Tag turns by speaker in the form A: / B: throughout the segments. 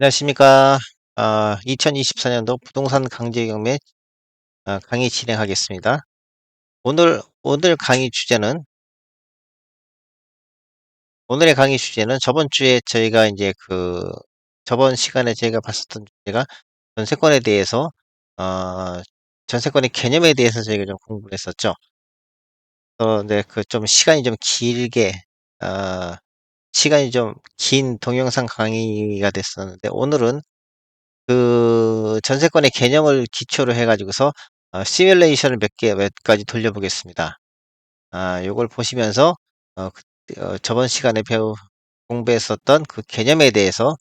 A: 안녕하십니까. 2024년도 부동산 강제 경매 강의 진행하겠습니다. 오늘 강의 주제는 오늘의 강의 주제는 저번 주에 저희가 이제 저번 시간에 저희가 봤었던 주제가 전세권에 대해서 어 전세권의 개념에 대해서 저희가 좀 공부를 했었죠. 네, 좀 어 시간이 좀 긴 동영상 강의가 됐었는데, 오늘은 전세권의 개념을 기초로 해 가지고서 시뮬레이션을 몇 가지 돌려보겠습니다. 요걸 보시면서 저번 시간에 공부했었던 그 개념에 대해서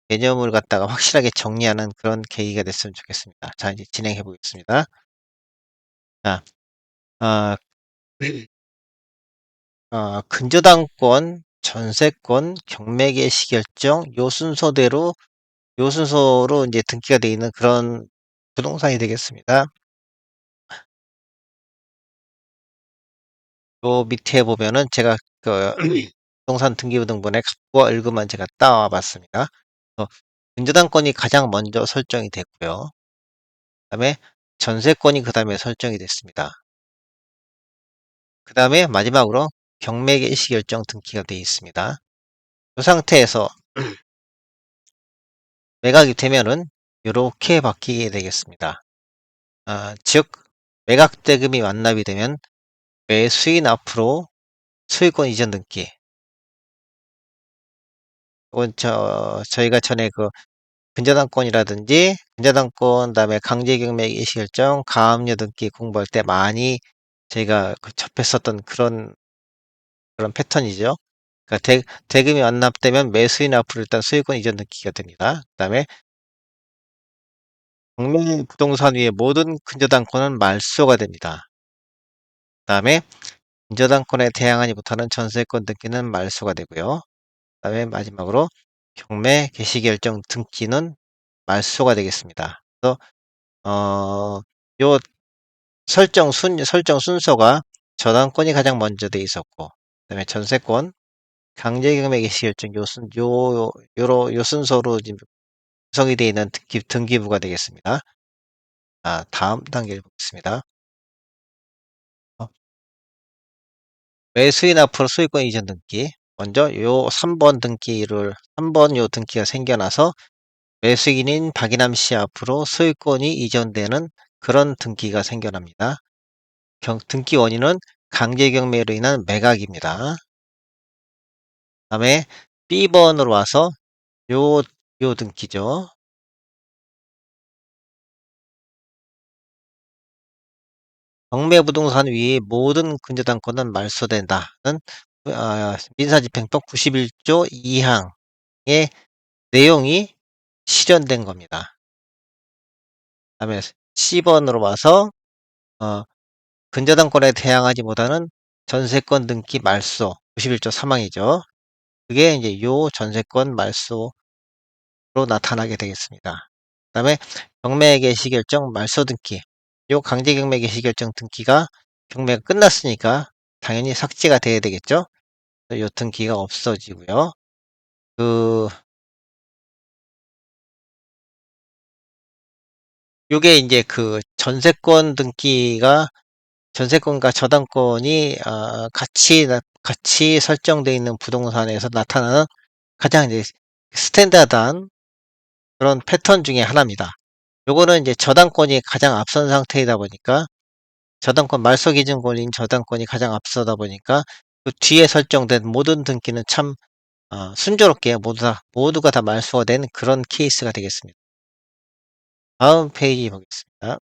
A: 개념을 갖다가 확실하게 정리하는 그런 계기가 됐으면 좋겠습니다. 자, 이제 진행해 보겠습니다. 자, 아, 근저당권, 전세권, 경매 개시 결정, 요 순서로 이제 등기가 되어 있는 그런 부동산이 되겠습니다. 요 밑에 보면은 제가 부동산 등기부등본의 갑과 을구만 제가 따와 봤습니다. 근저당권이 가장 먼저 설정이 됐고요. 그다음에 전세권이 그다음에 설정이 됐습니다. 그다음에 마지막으로 경매 개시 결정 등기가 되어 있습니다. 이 상태에서 매각이 되면은 이렇게 바뀌게 되겠습니다. 즉 매각 대금이 완납이 되면 매수인 앞으로 소유권 이전 등기. 이건 저희가 전에 근저당권, 다음에 강제경매 이시결정, 가압류 등기 공부할 때 많이 제가 접했었던 그런 패턴이죠. 그러니까 대금이 완납되면 매수인 앞으로 일단 소유권 이전 등기가 됩니다. 그다음에 경매 부동산 위의 모든 근저당권은 말소가 됩니다. 그다음에 근저당권에 대항하지 못하는 전세권 등기는 말소가 되고요. 그다음에 마지막으로 경매 개시결정 등기는 말소가 되겠습니다. 그래서 요 설정 순서가 저당권이 가장 먼저 돼 있었고, 그다음에 전세권, 강제경매 개시결정 요 순서로 지금 구성이 되어 있는 등기부가 되겠습니다. 다음 단계를 보겠습니다. 어, 매수인 앞으로 소유권 이전 등기. 먼저 요 3번 요 등기가 생겨나서 매수인인 박인함 씨 앞으로 소유권이 이전되는 그런 등기가 생겨납니다. 등기 원인은 강제경매로 인한 매각입니다. 다음에 B번으로 와서 요, 요 등기죠. 경매부동산 위의 모든 근저당권은 말소된다는 민사집행법 91조 2항의 내용이 실현된 겁니다. 다음에 C번으로 와서 어, 근저당권에 대항하지 못하는 전세권 등기 말소 91조 3항이죠. 그게 이제 요 전세권 말소로 나타나게 되겠습니다. 그다음에 경매 개시 결정 말소 등기. 요 강제 경매 개시 결정 등기가 경매가 끝났으니까 당연히 삭제가 돼야 되겠죠. 요 등기가 없어지고요. 그 요게 이제 전세권과 저당권이 같이 설정되어 있는 부동산에서 나타나는 가장 이제 스탠다드한 그런 패턴 중에 하나입니다. 요거는 이제 저당권이 가장 앞선 상태이다 보니까 저당권 말소 기준권인 저당권이 가장 앞서다 보니까 그 뒤에 설정된 모든 등기는 참 순조롭게 모두가 다 말소가 된 그런 케이스가 되겠습니다. 다음 페이지 보겠습니다.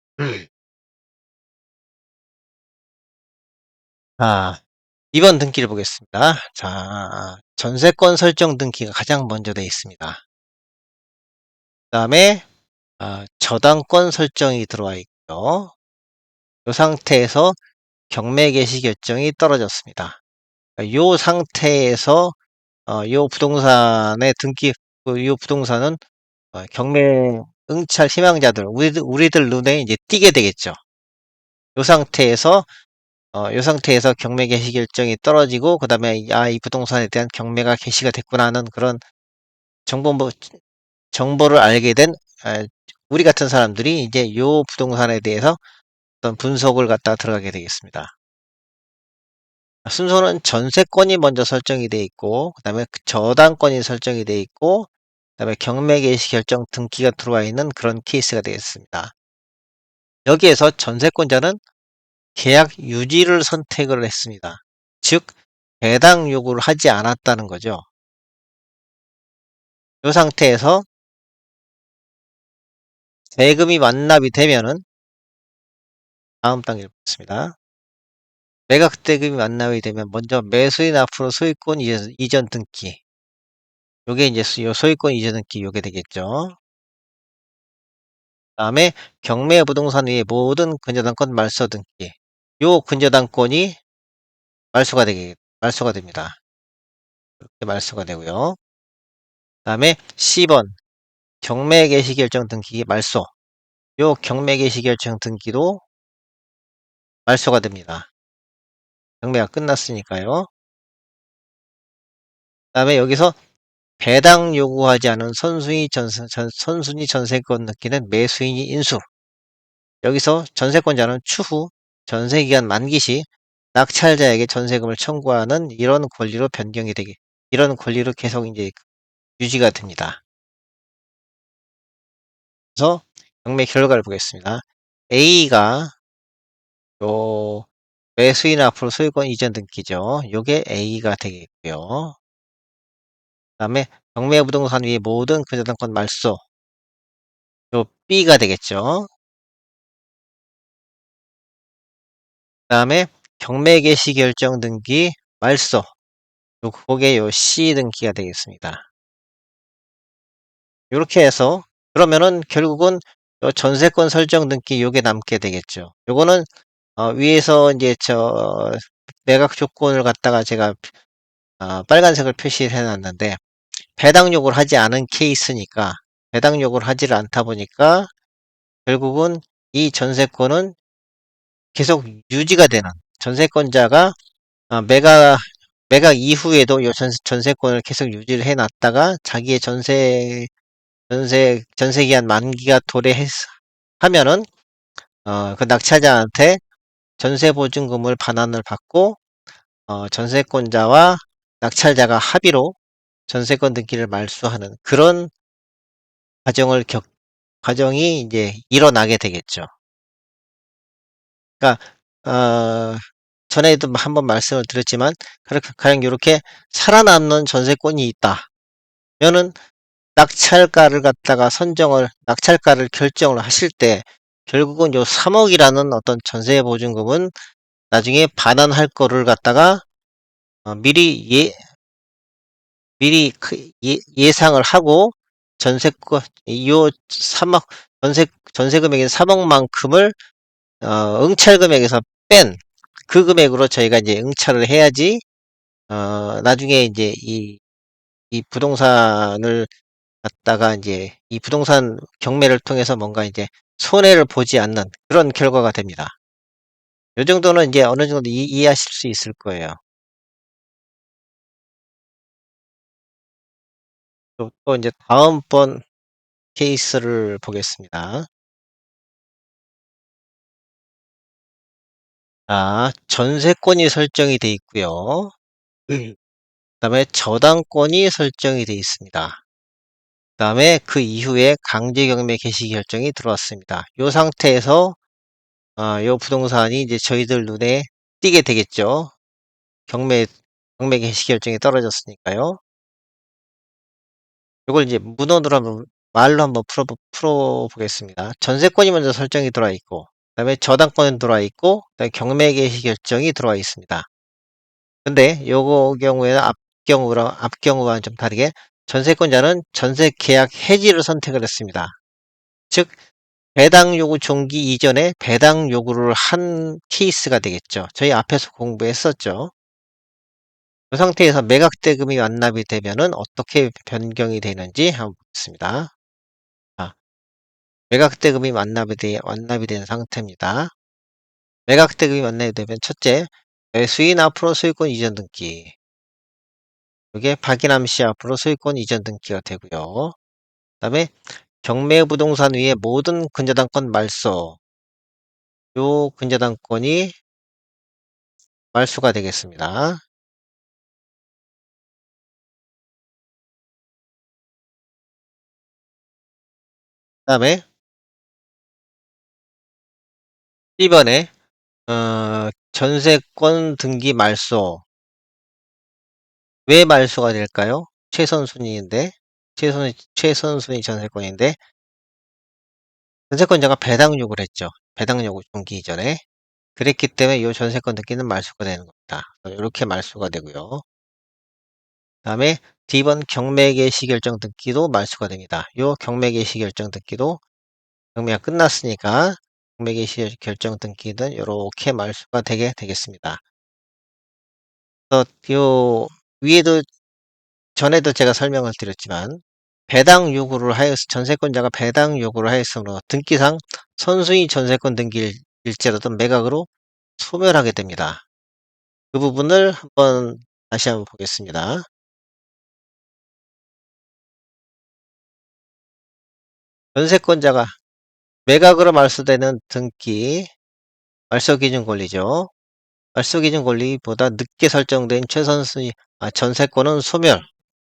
A: 아, 2번 등기를 보겠습니다. 자, 전세권 설정 등기가 가장 먼저 되어 있습니다. 그다음에 저당권 설정이 들어와 있고요. 이 상태에서 경매 개시 결정이 떨어졌습니다. 이 상태에서 요 부동산은 경매 응찰 희망자들, 우리들 눈에 이제 띄게 되겠죠. 요 상태에서 경매 개시 결정이 떨어지고, 그 다음에 이 부동산에 대한 경매가 개시가 됐구나 하는 그런 정보, 정보를 알게 된 우리 같은 사람들이 이제 요 부동산에 대해서 어떤 분석을 갖다가 들어가게 되겠습니다. 순서는 전세권이 먼저 설정이 돼 있고, 그 다음에 저당권이 설정이 돼 있고, 그 다음에 경매 개시 결정 등기가 들어와 있는 그런 케이스가 되겠습니다. 여기에서 전세권자는 계약 유지를 선택을 했습니다. 즉, 배당 요구를 하지 않았다는 거죠. 이 상태에서 세금이 완납이 되면은 다음 단계를 보겠습니다. 매각 대금이 완납이 되면 먼저 매수인 앞으로 소유권 이전 등기. 요게 이제 소유권 이전 등기 요게 되겠죠. 다음에 경매 부동산 위의 모든 근저당권 말소 등기. 요 근저당권이 말소가 됩니다. 이렇게 말소가 되고요. 다음에 10번 경매 개시 결정 등기 말소. 요 경매 개시 결정 등기도 말소가 됩니다. 경매가 끝났으니까요. 다음에 여기서 배당 요구하지 않은 선순위 전세권 등기는 매수인이 인수. 여기서 전세권자는 추후 전세기간 만기 시 낙찰자에게 전세금을 청구하는 이런 권리로 계속 이제 유지가 됩니다. 그래서 경매 결과를 보겠습니다. A가 요 매수인 앞으로 소유권 이전 등기죠. 요게 A가 되겠고요. 그다음에 경매 부동산 위의 모든 근저당권 말소. 요 B가 되겠죠. 그다음에 경매 개시 결정 등기 말소. 그게 요 C 등기가 되겠습니다. 이렇게 해서 그러면은 결국은 요 전세권 설정 등기 요게 남게 되겠죠. 요거는 위에서 이제 매각 조건을 갖다가 제가 빨간색을 표시를 해놨는데 배당 요구를 하지 않은 케이스니까 배당 요구를 하지를 않다 보니까 결국은 이 전세권은 계속 유지가 되는 전세권자가 매각 이후에도 이 전세권을 계속 유지를 해놨다가 자기의 전세기한 만기가 하면은 그 낙찰자한테 전세보증금을 반환을 받고 전세권자와 낙찰자가 합의로 전세권 등기를 말소하는 그런 과정이 이제 일어나게 되겠죠. 그러니까 전에도 한번 말씀을 드렸지만 가령 이렇게 살아남는 전세권이 있다면은 낙찰가를 결정을 하실 때 결국은 요 3억이라는 어떤 전세보증금은 나중에 반환할 거를 갖다가 미리 예상을 하고 전세권 요 3억 전세 금액인 3억만큼을 응찰 금액에서 뺀 그 금액으로 저희가 이제 응찰을 해야지 나중에 이제 이 부동산을 갖다가 이제 이 부동산 경매를 통해서 뭔가 이제 손해를 보지 않는 그런 결과가 됩니다. 요 정도는 이제 어느 정도 이해하실 수 있을 거예요. 또 이제 다음번 케이스를 보겠습니다. 전세권이 설정이 돼 있고요. 그다음에 저당권이 설정이 돼 있습니다. 그다음에 그 이후에 강제경매 개시 결정이 들어왔습니다. 이 상태에서 요 부동산이 이제 저희들 눈에 띄게 되겠죠. 경매 개시 결정이 떨어졌으니까요. 이걸 이제 말로 한번 풀어보겠습니다. 전세권이 먼저 설정이 들어와 있고, 그다음에 저당권은 들어와 있고, 그다음에 경매 개시 결정이 들어와 있습니다. 근데 요거 경우에는 앞 경우와는 좀 다르게 전세권자는 전세 계약 해지를 선택을 했습니다. 즉 배당 요구 종기 이전에 배당 요구를 한 케이스가 되겠죠. 저희 앞에서 공부했었죠. 이 상태에서 매각 대금이 완납이 되면은 어떻게 변경이 되는지 한번 보겠습니다. 매각 대금이 완납이 된 상태입니다. 매각 대금이 완납이 되면 첫째, 매수인 앞으로 소유권 이전 등기. 이게 박인함 씨 앞으로 소유권 이전 등기가 되고요. 그다음에 경매부동산 위에 모든 근저당권 말소. 요 근저당권이 말소가 되겠습니다. 그다음에 B번에 전세권 등기 말소. 왜 말소가 될까요? 최선순위인데 최선순위 전세권인데 전세권자가 배당 요구를 했죠. 배당 요구 중기 이전에. 그랬기 때문에 이 전세권 등기는 말소가 되는 겁니다. 이렇게 말소가 되고요. 그다음에 D번 경매 개시 결정 등기도 말소가 됩니다. 요 경매 개시 결정 등기도 경매가 끝났으니까 경매 개시 결정 등기는 이렇게 말소가 되게 되겠습니다. 요 위에도 전에도 제가 설명을 드렸지만 배당 요구를 하였 전세권자가 배당 요구를 하였으므로 등기상 선순위 전세권 등기일지라도 매각으로 소멸하게 됩니다. 그 부분을 다시 한번 보겠습니다. 전세권자가 매각으로 말소되는 등기, 말소기준 권리죠. 말소기준 권리보다 늦게 설정된 최선순위, 전세권은 소멸.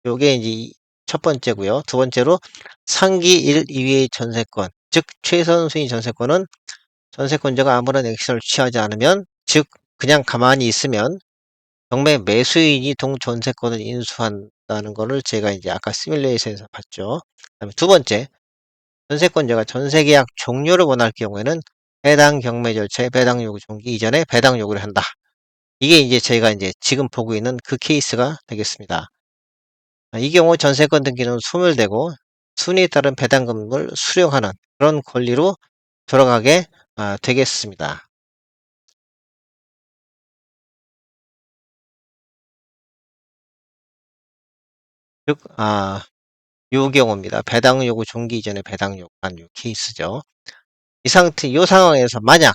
A: 요게 이제 첫 번째고요. 두 번째로 상기 1, 2위의 전세권, 즉 최선순위 전세권은 전세권자가 아무런 액션을 취하지 않으면, 즉 그냥 가만히 있으면 경매 매수인이 동전세권을 인수한다는 거를 제가 이제 아까 시뮬레이션에서 봤죠. 그다음에 두 번째, 전세권자가 전세계약 종료를 원할 경우에는 해당 경매 절차에 배당 요구 종기 이전에 배당 요구를 한다. 이게 이제 저희가 이제 지금 보고 있는 그 케이스가 되겠습니다. 이 경우 전세권 등기는 소멸되고 순위에 따른 배당금을 수령하는 그런 권리로 돌아가게 되겠습니다. 즉, 요 경우입니다. 배당 요구 종기 이전에 배당 요구한 요 케이스죠. 요 상황에서 만약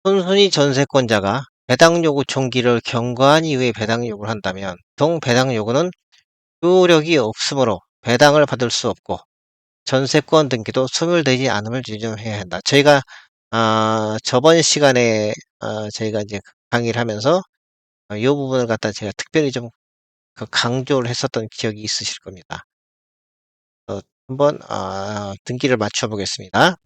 A: 순순히 전세권자가 배당 요구 종기를 경과한 이후에 배당 요구를 한다면 동 배당 요구는 효력이 없으므로 배당을 받을 수 없고 전세권 등기도 소멸되지 않음을 유념해야 한다. 저희가 저번 시간에 저희가 이제 강의를 하면서 이 부분을 갖다 제가 특별히 좀 강조를 했었던 기억이 있으실 겁니다. 한번 등기를 맞춰 보겠습니다.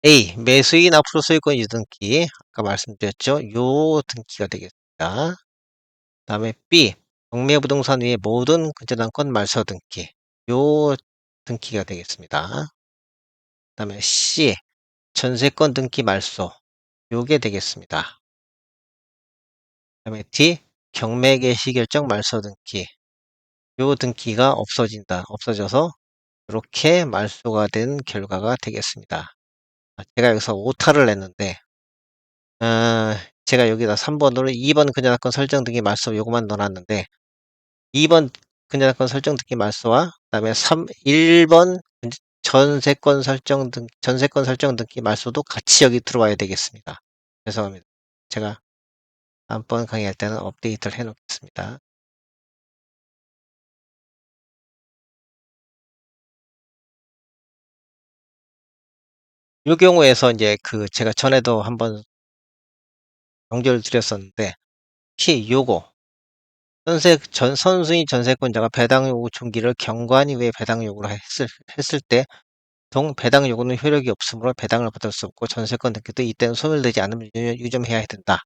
A: A. 매수인 앞으로 소유권 이등기. 아까 말씀드렸죠. 요 등기가 되겠습니다. 다음에 B. 경매부동산 위에 모든 근저당권 말소 등기. 요 등기가 되겠습니다. 다음에 C. 전세권 등기 말소. 요게 되겠습니다. 다음에 D. 경매 개시 결정 말소 등기. 요 등기가 없어져서 이렇게 말소가 된 결과가 되겠습니다. 제가 여기서 오타를 냈는데 제가 여기다 3번으로 2번 근저당권 설정 등기 말소 요거만 넣어놨는데 2번 근저당권 설정 등기 말소와 그다음에 1번 전세권 설정 등기 말소도 같이 여기 들어와야 되겠습니다. 죄송합니다. 제가 다음번 강의할 때는 업데이트를 해 놓겠습니다. 이 경우에서 이제 제가 전에도 한번 강조를 드렸었는데 특히 요거 선순위 전세권자가 배당 요구 종기를 경과한 이후에 배당 요구를 했을 때 배당 요구는 효력이 없으므로 배당을 받을 수 없고 전세권 등기도 이때는 소멸되지 않으면 유점해야 된다.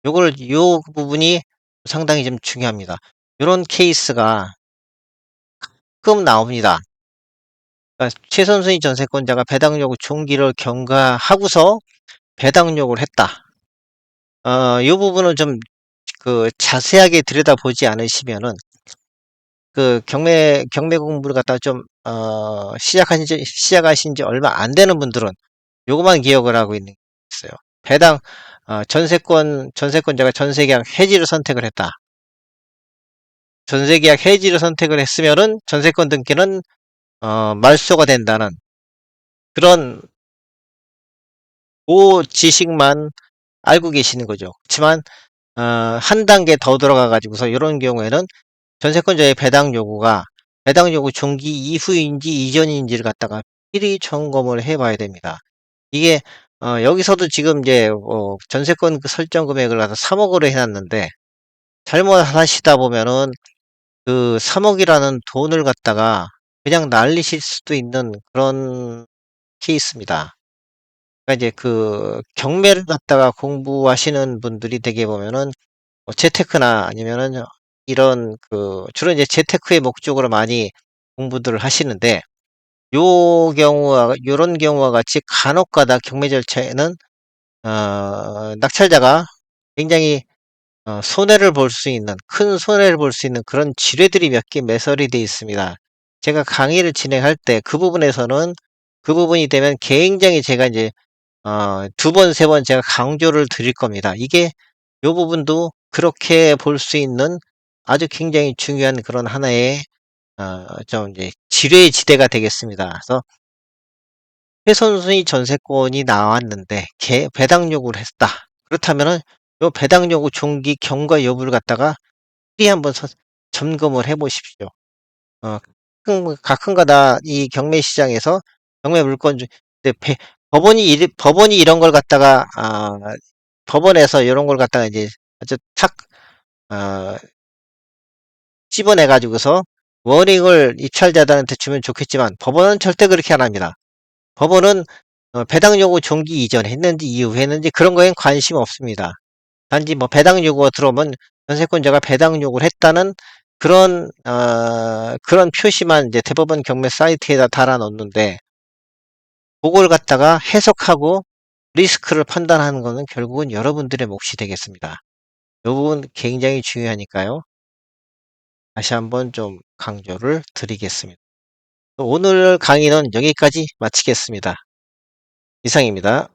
A: 요 부분이 상당히 좀 중요합니다. 이런 케이스가 가끔 나옵니다. 그러니까 최선순위 전세권자가 배당 요구 종기를 경과하고서 배당 요구를 했다. 이 부분을 좀 자세하게 들여다보지 않으시면은 경매 공부를 갖다 좀 시작하신 지 얼마 안 되는 분들은 요것만 기억을 하고 있는 게 있어요. 배당 전세권자가 전세계약 해지를 선택을 했다. 전세계약 해지를 선택을 했으면은 전세권 등기는 말소가 된다는 그런 지식만 알고 계시는 거죠. 그렇지만 한 단계 더 들어가 가지고서 이런 경우에는 전세권자의 배당 요구가 배당 요구 종기 이후인지 이전인지를 갖다가 미리 점검을 해 봐야 됩니다. 이게 여기서도 지금 이제 전세권 그 설정 금액을 갖다 3억 으로 해 놨는데 잘못하시다 보면은 그 3억 이라는 돈을 갖다가 그냥 날리실 수도 있는 그런 케이스입니다. 그러니까 이제 그 경매를 갖다가 공부하시는 분들이 대개 보면은 재테크나 아니면은 이런 그 주로 이제 재테크의 목적으로 많이 공부들을 하시는데 요런 경우와 같이 간혹 가다 경매 절차에는 낙찰자가 굉장히 손해를 볼 수 있는 큰 손해를 볼 수 있는 그런 지뢰들이 몇 개 매설이 되어 있습니다. 제가 강의를 진행할 때 그 부분에서는 그 부분이 되면 굉장히 제가 이제 두 번, 세 번 제가 강조를 드릴 겁니다. 이게 요 부분도 그렇게 볼 수 있는 아주 굉장히 중요한 그런 하나의 좀 이제 지뢰의 지대가 되겠습니다. 그래서 훼손순위 전세권이 나왔는데 배당 요구를 했다. 그렇다면은 요 배당 요구 종기 경과 여부를 갖다가 미리 한번 점검을 해 보십시오. 어 가끔가다 이 경매 시장에서 경매 물건 중 네 법원이 이런 걸 갖다가 법원에서 요런 걸 갖다가 이제 아주 탁 어 찝어내 가지고서 워닝을 입찰자들한테 주면 좋겠지만 법원은 절대 그렇게 안 합니다. 법원은 배당 요구 종기 이전에 했는지 이후에 했는지 그런 거엔 관심 없습니다. 단지 뭐 배당 요구가 들어오면 전세권자가 배당 요구를 했다는 그런 표시만 이제 대법원 경매 사이트에다 달아 놓는데 그걸 갖다가 해석하고 리스크를 판단하는 거는 결국은 여러분들의 몫이 되겠습니다. 이 부분 굉장히 중요하니까요. 다시 한번 좀 강조를 드리겠습니다. 오늘 강의는 여기까지 마치겠습니다. 이상입니다.